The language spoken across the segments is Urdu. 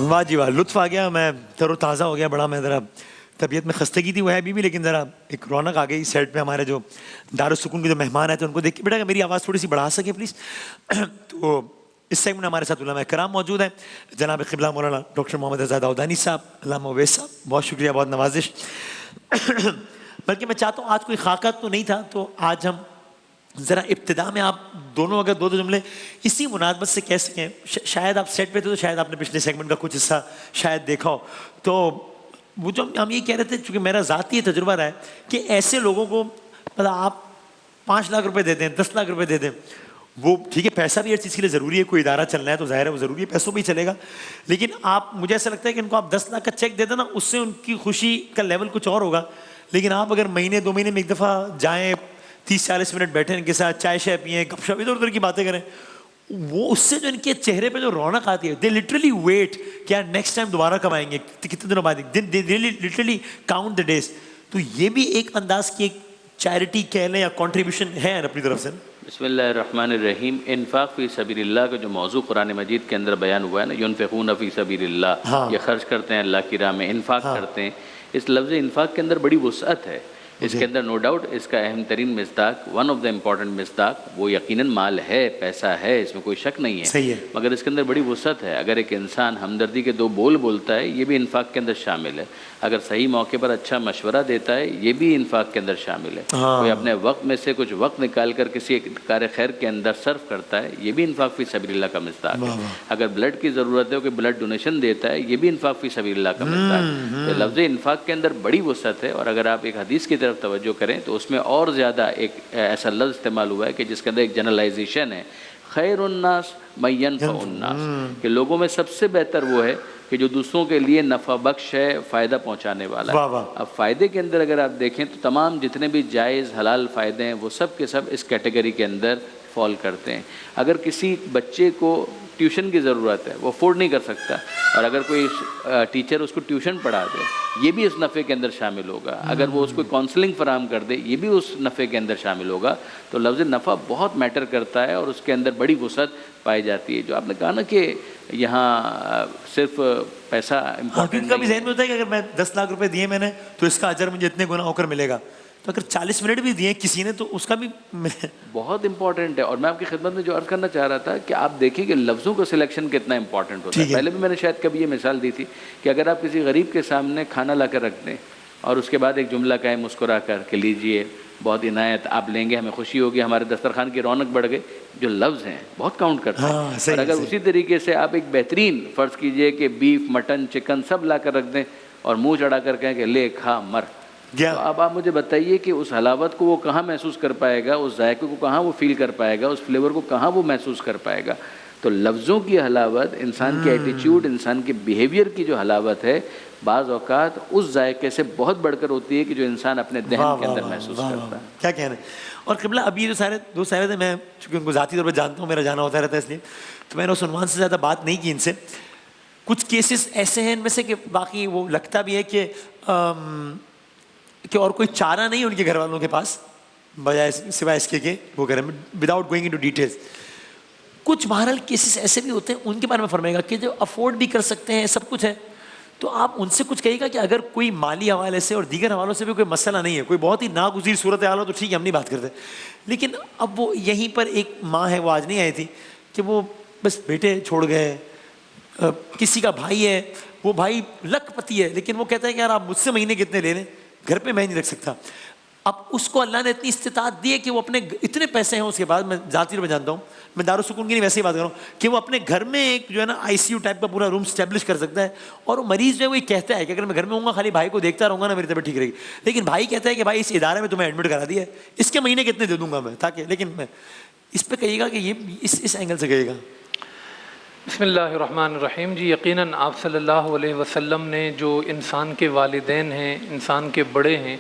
واہ جی واہ، لطف آ گیا، میں تر و تازہ ہو گیا بڑا. میں ذرا طبیعت میں خستگی تھی وہ ہے ابھی بھی، لیکن ذرا ایک رونق آ گئی سیٹ پہ. ہمارے جو دارالسکون کے جو مہمان آئے تھے ان کو دیکھ کے بیٹا کہ میری آواز تھوڑی سی بڑھا سکے پلیز. تو اس سیگمنٹ میں ہمارے ساتھ علماء کرام موجود ہیں. جناب قبلہ مولانا ڈاکٹر محمد رضا داؤدانی صاحب، علامہ اویس صاحب، بہت شکریہ، بہت نوازش. بلکہ میں چاہتا ہوں آج کوئی خاکہ تو نہیں تھا، تو آج ہم ذرا ابتدا میں آپ دونوں اگر دو جملے اسی مناسبت سے کہہ سکیں. شاید آپ سیٹ پہ تھے تو شاید آپ نے پچھلے سیگمنٹ کا کچھ حصہ شاید دیکھا ہو. تو وہ جو ہم یہ کہہ رہے تھے، چونکہ میرا ذاتی تجربہ رہا ہے کہ ایسے لوگوں کو مطلب آپ 5 لاکھ روپے دے دیں، 10 لاکھ روپے دے دیں، وہ ٹھیک ہے پیسہ بھی ہر چیز کے لیے ضروری ہے، کوئی ادارہ چلنا ہے تو ظاہر ہے وہ ضروری ہے، پیسوں بھی چلے گا. لیکن آپ مجھے ایسا لگتا ہے کہ ان کو آپ 10 لاکھ کا چیک دے دیں نا، اس سے ان کی خوشی کا لیول کچھ اور ہوگا. لیکن آپ اگر مہینے 2 مہینے میں ایک دفعہ جائیں، 30-40 منٹ بیٹھیں ان کے ساتھ، چائے شائے پئیں، گپ شپ ادھر ادھر کی باتیں کریں، وہ اس سے جو ان کے چہرے پہ جو رونق آتی ہے، دے لٹرلی ویٹ کہ یار نیکسٹ ٹائم دوبارہ کب آئیں گے، کتنے دنوں بعد، they literally count the days. تو یہ بھی ایک انداز کی ایک چیریٹی کہہ لیں یا کنٹریبیوشن ہے اپنی طرف سے. بسم اللہ الرحمن الرحیم. انفاق فی سبیل اللہ کا جو موضوع قرآن مجید کے اندر بیان ہوا ہے نا، ینفقون فی سبیل اللہ، یہ خرچ کرتے ہیں اللہ کی راہ میں، انفاق کرتے ہیں. اس لفظ انفاق کے اندر بڑی وسعت ہے. اس کے اندر نو ڈاؤٹ اس کا اہم ترین مصداق، ون آف دا امپورٹنٹ مصداق، وہ یقیناً مال ہے، پیسہ ہے، اس میں کوئی شک نہیں ہے. صحیح ہے. مگر اس کے اندر بڑی وسعت ہے. اگر ایک انسان ہمدردی کے 2 بول بولتا ہے، یہ بھی انفاق کے اندر شامل ہے. اگر صحیح موقع پر اچھا مشورہ دیتا ہے، یہ بھی انفاق کے اندر شامل ہے. کوئی اپنے وقت میں سے کچھ وقت نکال کر کسی کار خیر کے اندر صرف کرتا ہے، یہ بھی انفاق فی سبیل اللہ کا مصداق ہے. اگر بلڈ کی ضرورت ہے، کوئی بلڈ ڈونیشن دیتا ہے، یہ بھی انفاق فی سبیل اللہ کا مصداق ہے. تو لفظ انفاق کے اندر بڑی وسعت ہے. اور اگر آپ ایک حدیث کی طرف توجہ کریں تو اس میں اور زیادہ ایک ایسا لفظ استعمال ہوا ہے کہ جس کے اندر ایک جنرلائزیشن ہے، خیر الناس من ینفع الناس، کہ لوگوں میں سب سے بہتر وہ ہے کہ جو دوسروں کے لیے نفع بخش ہے، فائدہ پہنچانے والا ہے. اب فائدے کے اندر اگر آپ دیکھیں تو تمام جتنے بھی جائز حلال فائدے ہیں وہ سب کے سب اس کیٹیگری کے اندر فال کرتے ہیں. اگر کسی بچے کو ٹیوشن کی ضرورت ہے، وہ افورڈ نہیں کر سکتا، اور اگر کوئی ٹیچر اس کو ٹیوشن پڑھا دے، یہ بھی اس نفع کے اندر شامل ہوگا. اگر وہ اس کو کاؤنسلنگ فراہم کر دے، یہ بھی اس نفع کے اندر شامل ہوگا. تو لفظ نفع بہت میٹر کرتا ہے اور اس کے اندر بڑی وسعت پائی جاتی ہے. جو آپ نے کہا نا کہ یہاں صرف پیسہ امپورٹنٹ کا بھی ذہن میں ہوتا ہے کہ اگر میں 10 لاکھ روپے دیے میں نے تو اس کا اجر مجھے اتنے گنا ہو کر ملے گا. تو اگر 40 منٹ بھی دیے کسی نے تو اس کا بھی بہت امپورٹنٹ ہے. اور میں آپ کی خدمت میں جو عرض کرنا چاہ رہا تھا کہ آپ دیکھیں کہ لفظوں کا سلیکشن کتنا امپورٹنٹ ہوتا ہے. پہلے بھی میں نے شاید کبھی یہ مثال دی تھی کہ اگر آپ کسی غریب کے سامنے کھانا لا کر رکھ دیں اور اس کے بعد ایک جملہ کہیں مسکرا کر کہ لیجئے، بہت عنایت، آپ لیں گے، ہمیں خوشی ہوگی، ہمارے دسترخوان کی رونق بڑھ گئی. جو لفظ ہیں بہت کاؤنٹ کرتے ہیں. اور اگر اسی طریقے سے آپ ایک بہترین فرض کیجئے کہ بیف، مٹن، چکن سب لا کر رکھ دیں اور منہ چڑھا کر کہیں کہ لے کھا مر، تو اب آپ مجھے بتائیے کہ اس حلاوت کو وہ کہاں محسوس کر پائے گا، اس ذائقے کو کہاں وہ فیل کر پائے گا، اس فلیور کو کہاں وہ محسوس کر پائے گا. تو لفظوں کی حلاوت، انسان کے ایٹیچیوڈ، انسان کے بیہیویئر کی جو حلاوت ہے، بعض اوقات اس ذائقے سے بہت بڑھ کر ہوتی ہے کہ جو انسان اپنے دہن کے اندر محسوس کرتا ہے. کیا کہنا ہے. اور قبلہ ابھی جو سارے دوست آئے تھے، میں چونکہ ان کو ذاتی طور پر جانتا ہوں، میرا جانا ہوتا رہتا ہے، اس لیے تو میں نے اس عنوان سے زیادہ بات نہیں کی ان سے. کچھ کیسز ایسے ہیں ان میں سے کہ باقی وہ لگتا بھی ہے کہ اور کوئی چارہ نہیں ان کے گھر والوں کے پاس بجائے سوائے اس کے کہ وہ کریں، وداؤٹ گوئنگ انٹو ڈیٹیلز. کچھ بہرحال کیسز ایسے بھی ہوتے ہیں، ان کے بارے میں فرمائے گا کہ جو افورڈ بھی کر سکتے ہیں، سب کچھ ہے. تو آپ ان سے کچھ کہیے گا کہ اگر کوئی مالی حوالے سے اور دیگر حوالوں سے بھی کوئی مسئلہ نہیں ہے، کوئی بہت ہی ناگزیر صورت حال ہو تو ٹھیک ہے، ہم نہیں بات کرتے. لیکن اب وہ یہیں پر ایک ماں ہے، وہ آج نہیں آئی تھی، کہ وہ بس بیٹے چھوڑ گئے، کسی کا بھائی ہے، وہ بھائی لکھ پتی ہے، لیکن وہ کہتا ہے کہ یار آپ مجھ سے مہینے کتنے لے لیں، گھر پہ میں نہیں رکھ سکتا. اب اس کو اللہ نے اتنی استطاعت دی ہے کہ وہ اپنے اتنے پیسے ہیں اس کے بعد، میں ذاتی طور پہ جانتا ہوں، میں دارالسکون کی نہیں ویسے ہی بات کر رہا ہوں، کہ وہ اپنے گھر میں ایک جو ہے نا ICU ٹائپ کا پورا روم اسٹیبلش کر سکتا ہے. اور وہ مریض جو ہے وہ یہ کہتا ہے کہ اگر میں گھر میں ہوں گا خالی بھائی کو دیکھتا رہوں گا نا، میری طبیعت ٹھیک رہے گی. لیکن بھائی کہتا ہے کہ بھائی اس ادارے میں تمہیں ایڈمٹ کرا دیا ہے، اس کے مہینے کتنے دے دوں گا میں، تاکہ لیکن میں اس پہ کہیے گا کہ یہ اس اینگل سے کہیے گا. بسم اللہ الرحمن الرحیم. جی یقیناً آپ صلی اللہ علیہ وسلم نے جو انسان کے والدین ہیں، انسان کے بڑے ہیں،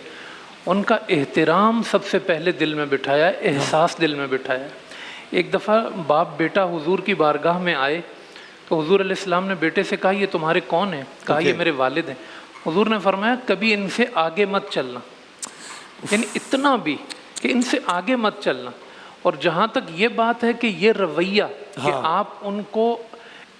ان کا احترام سب سے پہلے دل میں بٹھایا، احساس دل میں بٹھایا. ایک دفعہ باپ بیٹا حضور کی بارگاہ میں آئے تو حضور علیہ السلام نے بیٹے سے کہا یہ تمہارے کون ہیں؟ کہا یہ میرے والد ہیں. حضور نے فرمایا کبھی ان سے آگے مت چلنا، یعنی اتنا بھی کہ ان سے آگے مت چلنا. اور جہاں تک یہ بات ہے کہ یہ رویہ کہ آپ ان کو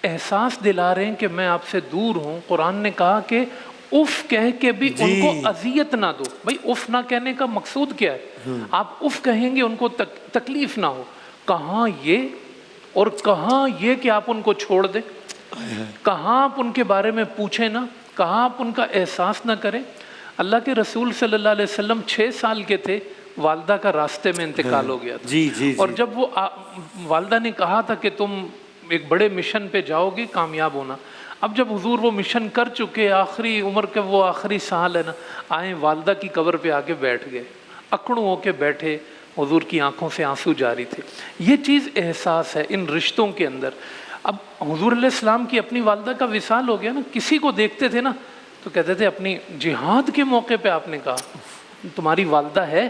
احساس دلا رہے ہیں کہ میں آپ سے دور ہوں. قرآن نے کہا کہ اف کہہ کے بھی ان کو اذیت نہ دو. بھائی اف نہ کہنے کا مقصود کیا ہے؟ آپ اف کہیں گے ان کو تکلیف نہ ہو. کہاں یہ اور کہاں یہ کہ آپ ان کو چھوڑ دیں, کہاں آپ ان کے بارے میں پوچھیں نہ, کہاں آپ ان کا احساس نہ کریں. اللہ کے رسول صلی اللہ علیہ وسلم 6 سال کے تھے, والدہ کا راستے میں انتقال ہو گیا تھا. اور جب وہ والدہ نے کہا تھا کہ تم ایک بڑے مشن پہ جاؤ گے, کامیاب ہونا. اب جب حضور وہ مشن کر چکے, آخری عمر کے وہ آخری سال ہے نا, آئیں والدہ کی قبر پہ آ کے بیٹھ گئے, اکڑوں ہو کے بیٹھے, حضور کی آنکھوں سے آنسو جاری تھے. یہ چیز احساس ہے ان رشتوں کے اندر. اب حضور علیہ السلام کی اپنی والدہ کا وصال ہو گیا نا, کسی کو دیکھتے تھے نا تو کہتے تھے, اپنی جہاد کے موقع پہ آپ نے کہا تمہاری والدہ ہے,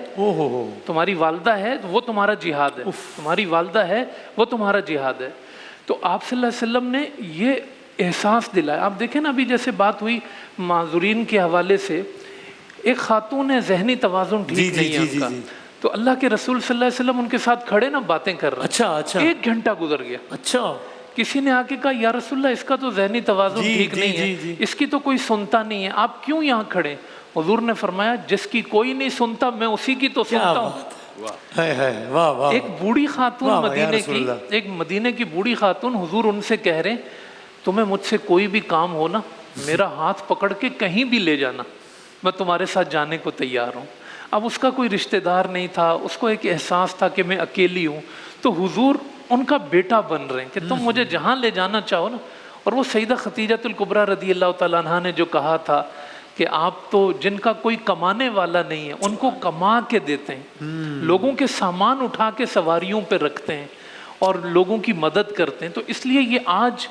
تمہاری والدہ ہے وہ تمہارا جہاد ہے, تمہاری والدہ ہے وہ تمہارا جہاد ہے. تو آپ صلی اللہ علیہ وسلم نے یہ احساس دلایا. آپ دیکھیں نا, ابھی جیسے بات ہوئی معذورین کے حوالے سے, ایک خاتون ہے, ذہنی توازن ٹھیک نہیں ہے ان کا, تو اللہ کے رسول صلی اللہ علیہ وسلم ان کے ساتھ کھڑے نا باتیں کر رہے. اچھا 1 گھنٹہ گزر گیا. اچھا کسی نے آ کے کہا یا رسول اللہ اس کا تو ذہنی توازن ٹھیک نہیں ہے, اس کی تو کوئی سنتا نہیں ہے, آپ کیوں یہاں کھڑے؟ حضور نے فرمایا جس کی کوئی نہیں سنتا میں اسی کی تو سنتا ہوں. ایک بوڑھی خاتون مدینے کی, ایک مدینے کی بوڑھی خاتون, حضور ان سے کہہ رہے تمہیں مجھ سے کوئی بھی کام ہو نا, میرا ہاتھ پکڑ کے کہیں بھی لے جانا, میں تمہارے ساتھ جانے کو تیار ہوں. اب اس کا کوئی رشتہ دار نہیں تھا, اس کو ایک احساس تھا کہ میں اکیلی ہوں, تو حضور ان کا بیٹا بن رہے ہیں کہ تم مجھے جہاں لے جانا چاہو نا. اور وہ سیدہ خدیجۃ الکبریٰ رضی اللہ تعالیٰ عنہا نے جو کہا تھا کہ آپ تو جن کا کوئی کمانے والا نہیں ہے ان کو کما کے دیتے ہیں, لوگوں کے سامان اٹھا کے سواریوں پہ رکھتے ہیں اور لوگوں کی مدد کرتے ہیں. تو اس لیے یہ آج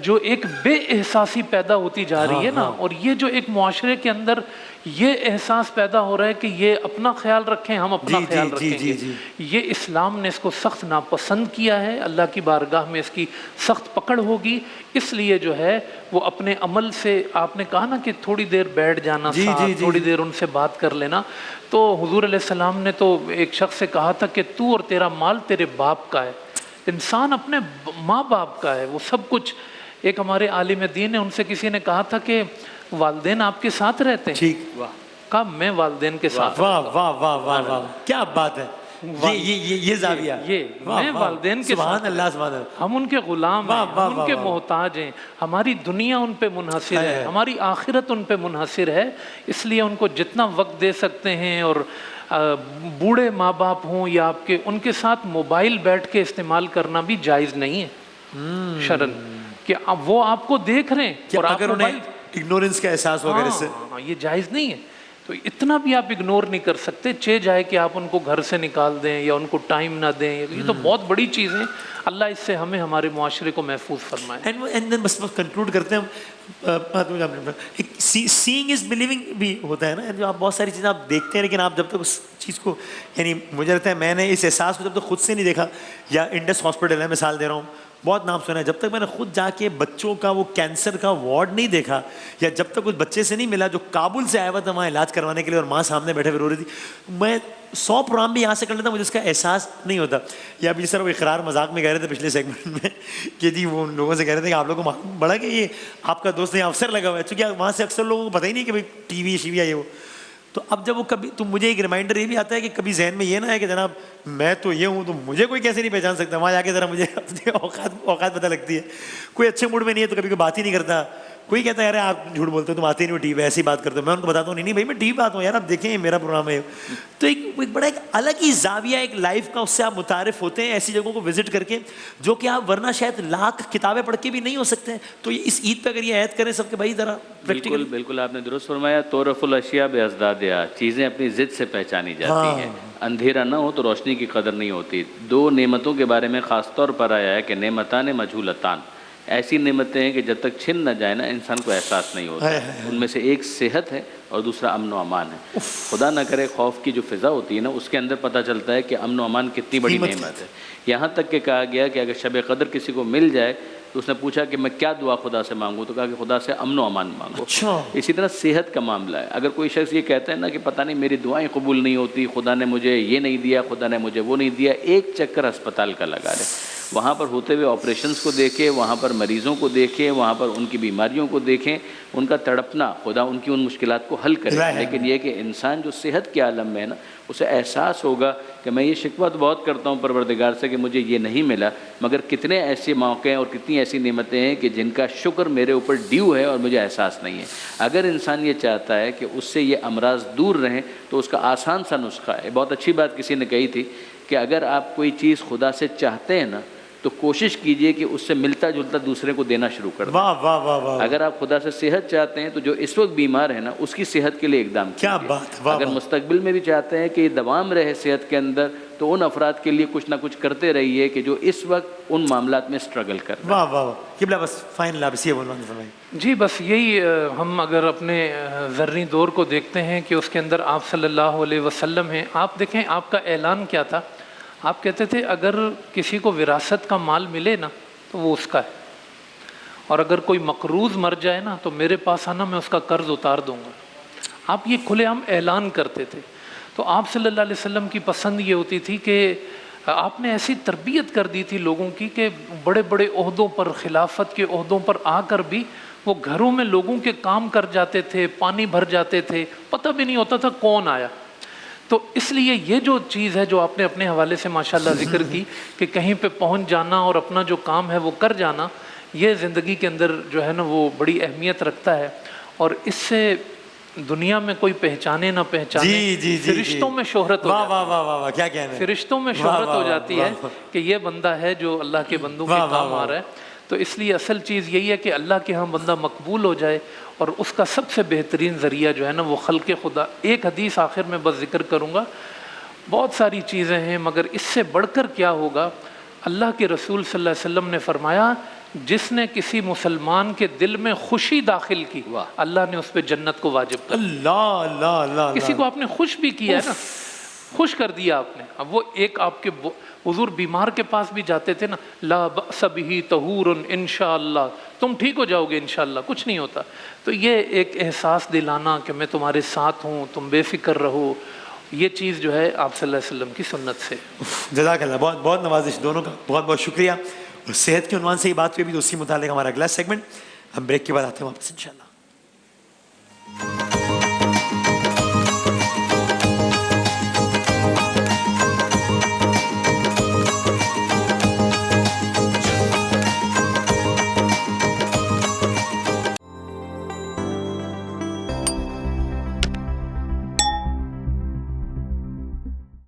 جو ایک بے احساسی پیدا ہوتی جا رہی ہے نا, اور یہ جو ایک معاشرے کے اندر یہ احساس پیدا ہو رہا ہے کہ یہ اپنا خیال رکھیں, ہم اپنا خیال رکھیں گے, یہ اسلام نے اس کو سخت ناپسند کیا ہے. اللہ کی بارگاہ میں اس کی سخت پکڑ ہوگی. اس لیے جو ہے وہ اپنے عمل سے, آپ نے کہا نا کہ تھوڑی دیر بیٹھ جانا ساتھ, تھوڑی دیر ان سے بات کر لینا. تو حضور علیہ السلام نے تو ایک شخص سے کہا تھا کہ تو اور تیرا مال تیرے باپ کا ہے. انسان اپنے ماں باپ کا ہے, وہ سب کچھ. ایک ہمارے عالم دین ہے, ان سے کسی نے کہا تھا کہ والدین آپ کے ساتھ رہتے ہیں؟ کہا میں والدین کے ساتھ. واہ واہ واہ واہ واہ, کیا بات ہے. یہ زاویہ, یہ میں والدین کے ساتھ, ہم ان کے غلام ہیں, ہم ان کے محتاج ہیں, ہماری دنیا ان پہ منحصر ہے, ہماری آخرت ان پہ منحصر ہے. اس لیے ان کو جتنا وقت دے سکتے ہیں, اور بوڑھے ماں باپ ہوں یا آپ کے, ان کے ساتھ موبائل بیٹھ کے استعمال کرنا بھی جائز نہیں ہے شرعن, کہ اب وہ آپ کو دیکھ رہے ہیں اور اگر انہیں اگنورنس کا احساس ہوگا اس سے, یہ جائز نہیں ہے. تو اتنا بھی آپ اگنور نہیں کر سکتے, جائے کہ آپ ان کو گھر سے نکال دیں یا ان کو ٹائم نہ دیں. یہ تو بہت بڑی چیز ہے. اللہ اس سے ہمیں ہمارے معاشرے کو محفوظ فرمائے. بس کنکلوڈ کرتے ہیں, سینگ از بلیونگ بھی ہوتا ہے نا, جو آپ بہت ساری چیزیں آپ دیکھتے ہیں لیکن آپ جب تک اس چیز کو, یعنی مجھے لگتا ہے میں نے اس احساس کو جب تک خود سے نہیں دیکھا, یا انڈس ہاسپٹل ہے مثال دے رہا ہوں, بہت نام سنا ہے, جب تک میں نے خود جا کے بچوں کا وہ کینسر کا وارڈ نہیں دیکھا, یا جب تک اس بچے سے نہیں ملا جو کابل سے آیا ہوا تھا وہاں علاج کروانے کے لیے اور ماں سامنے بیٹھے ہوئے رو رہی تھی, میں 100 پروگرام بھی یہاں سے کر لیتا, مجھے اس کا احساس نہیں ہوتا. یا ابھی سر وہ اقرار مذاق میں کہہ رہے تھے پچھلے سیگمنٹ میں کہ جی وہ ان لوگوں سے کہہ رہے تھے کہ آپ لوگوں کو معلوم پڑا کہ یہ آپ کا دوست یہاں افسر لگا ہوا ہے, چونکہ وہاں سے اکثر لوگوں کو پتہ ہی نہیں کہ بھائی ٹی وی شیوی ہے وہ. تو اب جب وہ کبھی, تو مجھے ایک ریمائنڈر یہ بھی آتا ہے کہ کبھی ذہن میں یہ نہ ہے کہ جناب میں تو یہ ہوں تو مجھے کوئی کیسے نہیں پہچان سکتا, وہاں جا کے ذرا مجھے اپنی اوقات پتہ لگتی ہے. کوئی اچھے موڈ میں نہیں ہے تو کبھی کوئی بات ہی نہیں کرتا, کوئی کہتا ہے یار آپ جھوٹ بولتے ہو, تم آتے نہیں ہو ٹی وی, ایسی بات کرتے ہو. میں ان کو بتاتا ہوں نہیں بھائی میں ٹی وی پہ آتا ہوں یار, آپ دیکھیں میرا پروگرام ہے. تو ایک بڑا ایک الگ ہی زاویہ ایک لائف کا, اس سے آپ متعارف ہوتے ہیں ایسی جگہوں کو وزٹ کر کے جو کہ آپ ورنہ شاید لاکھ کتابیں پڑھ کے بھی نہیں ہو سکتے ہیں. تو اس عید پہ اگر یہ عہد کریں سب کے بھائی ذرا بالکل بالکل آپ نے درست فرمایا. تعرف الاشیاء بازدادها, چیزیں اپنی ضد سے پہچانی جاتی ہیں. اندھیرا نہ ہو تو روشنی کی قدر نہیں ہوتی. 2 نعمتوں کے بارے میں خاص طور پر آیا ہے کہ نعمتان مجہولتان, ایسی نعمتیں ہیں کہ جب تک چھن نہ جائے نا انسان کو احساس نہیں ہوتا. ان میں سے ایک صحت ہے اور دوسرا امن و امان ہے. خدا نہ کرے خوف کی جو فضا ہوتی ہے نا, اس کے اندر پتہ چلتا ہے کہ امن و امان کتنی بڑی نعمت ہے. یہاں تک کہ کہا گیا کہ اگر شب قدر کسی کو مل جائے تو اس نے پوچھا کہ میں کیا دعا خدا سے مانگوں, تو کہا کہ خدا سے امن و امان مانگو. اسی طرح صحت کا معاملہ ہے. اگر کوئی شخص یہ کہتا ہے نا کہ پتہ نہیں میری دعائیں قبول نہیں ہوتی, خدا نے مجھے یہ نہیں دیا, خدا نے مجھے وہ نہیں دیا, ایک چکر ہسپتال کا لگا رہے. وہاں پر ہوتے ہوئے آپریشنز کو دیکھیں، وہاں پر مریضوں کو دیکھیں، وہاں پر ان کی بیماریوں کو دیکھیں، ان کا تڑپنا، خدا ان کی ان مشکلات کو حل کرے. لیکن یہ کہ انسان جو صحت کے عالم میں ہے نا، اسے احساس ہوگا کہ میں یہ شکوہ تو بہت کرتا ہوں پروردگار سے کہ مجھے یہ نہیں ملا، مگر کتنے ایسے موقع ہیں اور کتنی ایسی نعمتیں ہیں کہ جن کا شکر میرے اوپر ڈیو ہے اور مجھے احساس نہیں ہے. اگر انسان یہ چاہتا ہے کہ اس سے یہ امراض دور رہیں تو اس کا آسان سا نسخہ ہے. بہت اچھی بات کسی نے کہی تھی کہ اگر آپ کوئی چیز خدا سے چاہتے ہیں نا تو کوشش کیجئے کہ اس سے ملتا جلتا دوسرے کو دینا شروع کر دیں. واہ واہ واہ واہ، اگر آپ خدا سے صحت چاہتے ہیں تو جو اس وقت بیمار ہے نا اس کی صحت کے لیے اقدام کیا کیجئے. بات، واہ اگر واہ. مستقبل میں بھی چاہتے ہیں کہ یہ دوام رہے صحت کے اندر تو ان افراد کے لیے کچھ نہ کچھ کرتے رہیے کہ جو اس وقت ان معاملات میں اسٹرگل کر رہے ہیں. واہ واہ واہ. قبلہ بس فائنل آپ اسی بولنا فرمائیں. جی بس یہی ہم اگر اپنے ذرنی دور کو دیکھتے ہیں کہ اس کے اندر آپ صلی اللہ علیہ وسلم ہیں. آپ دیکھیں آپ کا اعلان کیا تھا. آپ کہتے تھے اگر کسی کو وراثت کا مال ملے نا تو وہ اس کا ہے، اور اگر کوئی مقروض مر جائے نا تو میرے پاس آنا، میں اس کا قرض اتار دوں گا. آپ یہ کھلے عام اعلان کرتے تھے. تو آپ صلی اللہ علیہ وسلم کی پسند یہ ہوتی تھی کہ آپ نے ایسی تربیت کر دی تھی لوگوں کی کہ بڑے بڑے عہدوں پر، خلافت کے عہدوں پر آ کر بھی وہ گھروں میں لوگوں کے کام کر جاتے تھے، پانی بھر جاتے تھے، پتہ بھی نہیں ہوتا تھا کون آیا. تو اس لیے یہ جو چیز ہے جو آپ نے اپنے حوالے سے ماشاءاللہ ذکر کی کہ کہیں پہ پہنچ جانا اور اپنا جو کام ہے وہ کر جانا، یہ زندگی کے اندر جو ہے نا وہ بڑی اہمیت رکھتا ہے. اور اس سے دنیا میں کوئی پہچانے نہ پہچانے، جی جی جی، فرشتوں میں شہرت ہو واہ جاتی واہ واہ واہ واہ، کیا کہنا ہے. فرشتوں میں شہرت ہو جاتی ہے کہ یہ بندہ ہے جو اللہ کے بندوں کے کام آ رہا ہے. تو اس لیے اصل چیز یہی ہے کہ اللہ کے ہاں بندہ مقبول ہو جائے، اور اس کا سب سے بہترین ذریعہ جو ہے نا وہ خلق خدا. ایک حدیث آخر میں بس ذکر کروں گا، بہت ساری چیزیں ہیں مگر اس سے بڑھ کر کیا ہوگا. اللہ کے رسول صلی اللہ علیہ وسلم نے فرمایا جس نے کسی مسلمان کے دل میں خوشی داخل کی، اللہ نے اس پہ جنت کو واجب کر. اللہ اللہ اللہ. کسی کو آپ نے خوش بھی کیا ہے نا، خوش کر دیا آپ نے. اب وہ ایک آپ کے حضور بیمار کے پاس بھی جاتے تھے نا، لا بأس بہ طہور انشاءاللہ، تم ٹھیک ہو جاؤ گے انشاءاللہ، کچھ نہیں ہوتا. تو یہ ایک احساس دلانا کہ میں تمہارے ساتھ ہوں، تم بے فکر رہو، یہ چیز جو ہے آپ صلی اللہ علیہ وسلم کی سنت سے. جزاک اللہ، بہت بہت نوازش دونوں کا، بہت بہت شکریہ. اور صحت کے عنوان سے یہ بات ہوئی بھی، تو اسی متعلق ہمارا اگلا سیگمنٹ. ہم بریک کے بعد آتے ہیں واپس انشاءاللہ.